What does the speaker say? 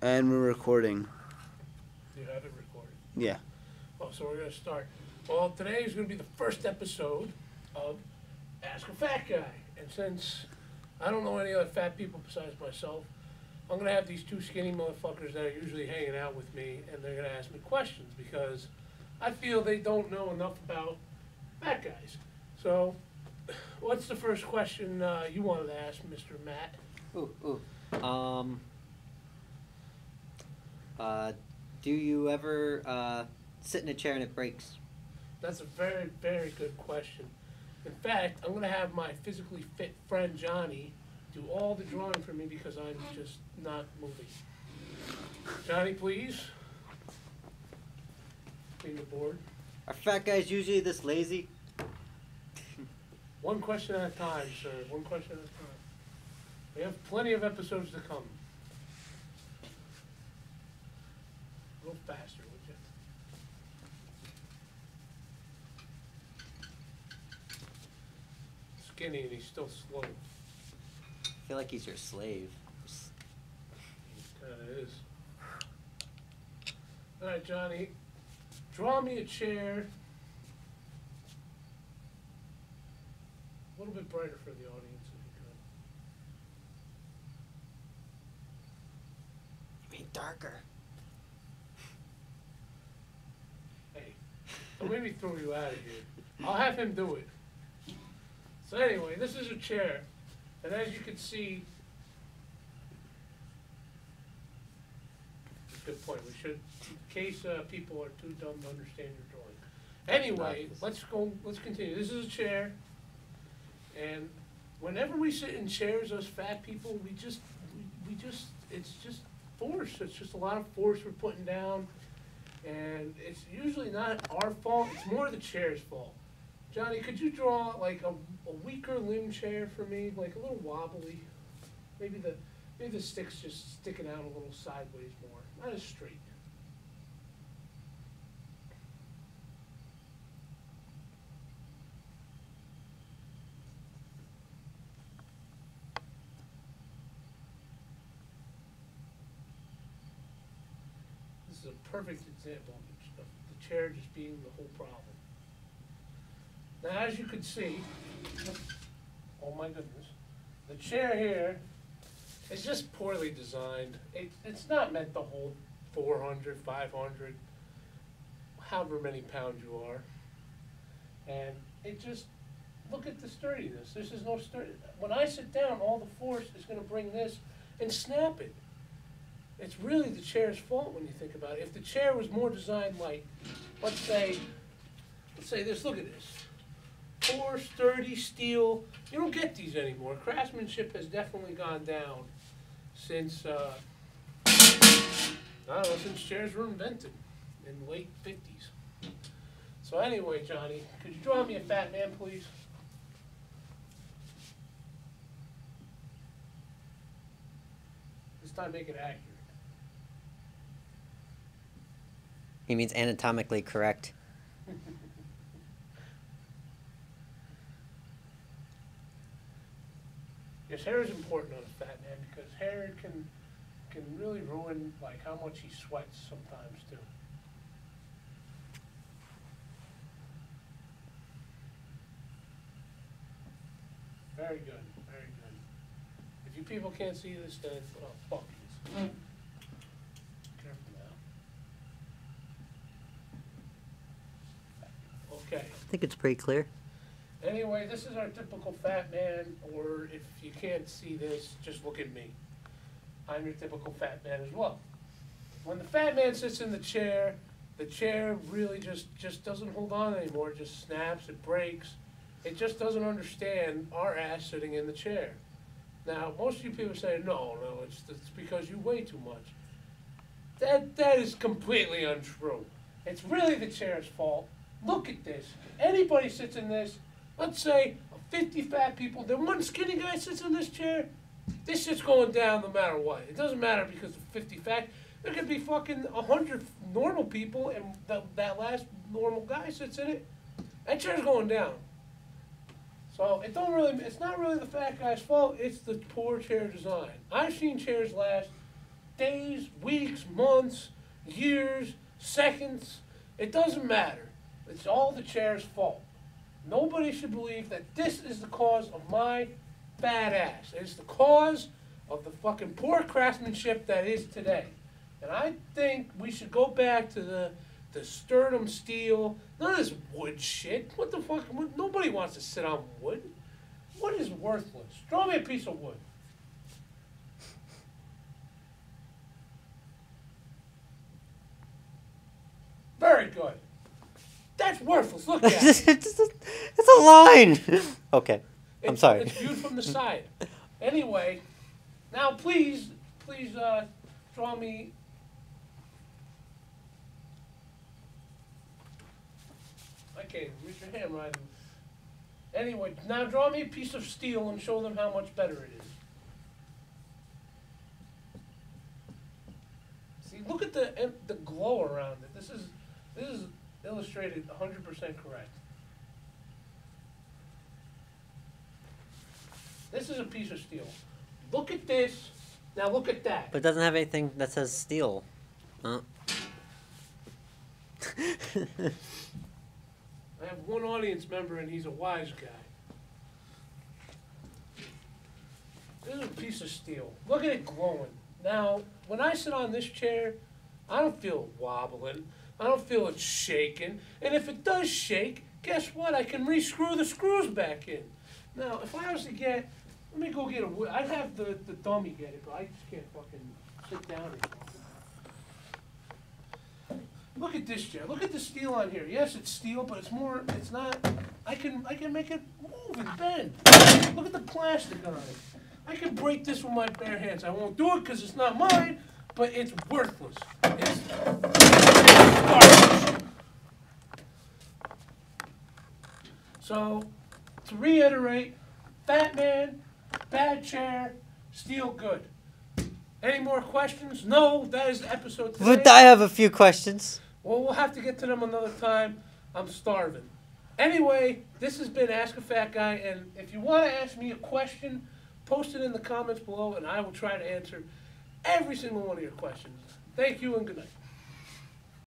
And we're recording. You have it recorded. Yeah. Oh, so we're going to start. Well, today is going to be the first episode of Ask a Fat Guy. And since I don't know any other fat people besides myself, I'm going to have these two skinny motherfuckers that are usually hanging out with me, and they're going to ask me questions because I feel they don't know enough about fat guys. So, what's the first question you wanted to ask, Mr. Matt? Do you ever sit in a chair and it breaks? That's a very, very good question. In fact, I'm going to have my physically fit friend Johnny do all the drawing for me because I'm just not moving. Johnny, please. Clean the board. Are fat guys usually this lazy? One question at a time, sir. One question at a time. We have plenty of episodes to come. A little faster, would you? Skinny and he's still slow. I feel like he's your slave. He kind of is. All right, Johnny. Draw me a chair. A little bit brighter for the audience if you You mean darker? could. Hey, don't make me throw you out of here. I'll have him do it. So anyway, this is a chair, and as you can see, good point. We should, in case people are too dumb to understand your drawing. Anyway, let's continue. This is a chair, and whenever we sit in chairs, us fat people, we just, it's just force. It's just a lot of force we're putting down, and it's usually not our fault. It's more the chair's fault. Johnny, could you draw like a weaker limb chair for me, like a little wobbly? Maybe the stick's just sticking out a little sideways more, not as straight. This is a perfect example of the chair just being the whole problem. Now, as you can see, oh my goodness, the chair here is just poorly designed. It's not meant to hold 400, 500, however many pounds you are. And it just, look at the sturdiness. This is no sturdy. When I sit down, all the force is going to bring this and snap it. It's really the chair's fault when you think about it. If the chair was more designed like, let's say this, look at this. Poor, sturdy steel. You don't get these anymore. Craftsmanship has definitely gone down since, I don't know, since chairs were invented in the late 50s. So anyway, Johnny, could you draw me a fat man, please? This time make it accurate. He means anatomically correct. Yes, hair is important on a fat man because hair can really ruin like how much he sweats sometimes too. Very good, very good. If you people can't see this, then oh fuck this. Careful now. Okay. I think it's pretty clear. Anyway, this is our typical fat man, or if you can't see this, just look at me. I'm your typical fat man as well. When the fat man sits in the chair really just doesn't hold on anymore. It just snaps, it breaks. It just doesn't understand our ass sitting in the chair. Now, most of you people say, no, it's because you weigh too much. That is completely untrue. It's really the chair's fault. Look at this. Anybody sits in this, let's say 50 fat people, then one skinny guy sits in this chair, this shit's going down no matter what. It doesn't matter because of 50 fat. There could be fucking 100 normal people and that last normal guy sits in it. That chair's going down. So it's not really the fat guy's fault, it's the poor chair design. I've seen chairs last days, weeks, months, years, seconds. It doesn't matter. It's all the chair's fault. Nobody should believe that this is the cause of my fat ass. It's the cause of the fucking poor craftsmanship that is today. And I think we should go back to the sternum steel, none of this wood shit. What the fuck? Nobody wants to sit on wood. Wood is worthless. Draw me a piece of wood. Very good. That's worthless. Look at it. It's a line. Okay, I'm sorry. It's viewed from the side. Anyway, now please draw me. I can't even read your handwriting. Anyway, now draw me a piece of steel and show them how much better it is. See, look at the glow around it. This is illustrated 100% correct. This is a piece of steel. Look at this. Now look at that. But it doesn't have anything that says steel. I have one audience member and he's a wise guy. This is a piece of steel. Look at it glowing. Now, when I sit on this chair, I don't feel it wobbling. I don't feel it shaking. And if it does shake, guess what? I can re-screw the screws back in. Now, if I was to get, let me go get a wood. I'd have the dummy get it, but I just can't fucking sit down anymore. Look at this chair. Look at the steel on here. Yes, it's steel, but it's not. I can make it move and bend. Look at the plastic on it. I can break this with my bare hands. I won't do it because it's not mine, but it's worthless. It's garbage. So, to reiterate, fat man, bad chair, steel good. Any more questions? No, that is the episode today. But I have a few questions. Well, we'll have to get to them another time. I'm starving. Anyway, this has been Ask a Fat Guy, and if you want to ask me a question, post it in the comments below, and I will try to answer every single one of your questions. Thank you and good night.